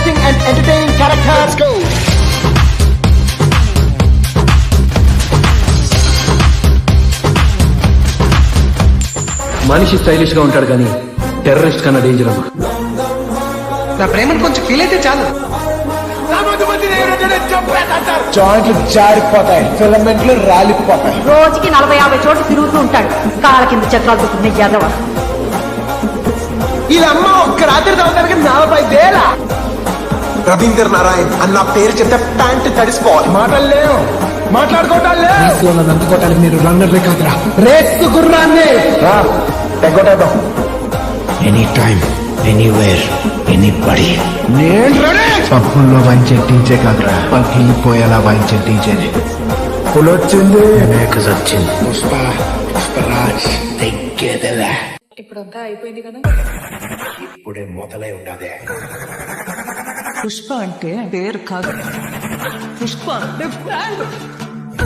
interesting and entertaining character. Let's go. మనిషి stylish గా ఉంటాడు కానీ టెర్రరిస్ట్ కన్నా డేంజర్ అమ్మా. నా ప్రేమను కొంచెం ఫీల్ అయితే చాలు. జాయింట్లు జారిపోతాయి, ఫిలమెంట్లు రాలిపోతాయి. రోజుకి 40-50 చోట్ల తిరుగుతూ ఉంటాడు. కాళ్ళ కింద చక్రాలు తుక్కునే యాదవ. వీళ్ళమ్మ ఒక్క రాత్రి తాగడానికి 40,000. రవీంద్ర నారాయణ్ అన్న పేరు చెప్తే ప్యాంట్ తడిసిపోవాలి. మాటలు లేవు, మాట్లాడుకోవటాలు లేవు. అందుకోవటానికి మీరు రన్నర్లే కాదురా, రేసు గుర్రాన్ని తెగొట్టేద్దాం. Any time anywhere anybody. నేను రెడీ. పప్పుల్లో వాయించే డీజే కాదురా, పగిలిపోయేలా వాయించే డీజేని. పులొచ్చింది, మేక సచ్చింది. పుష్పరాజ్ తెగ్గేదలా. ఇప్పుడంతా అయిపోయింది కదా. ఇప్పుడే మొదలై ఉన్నదే. పుష్ప అంటే పేరు కాదు, పుష్ప అంటే బ్రాండ్.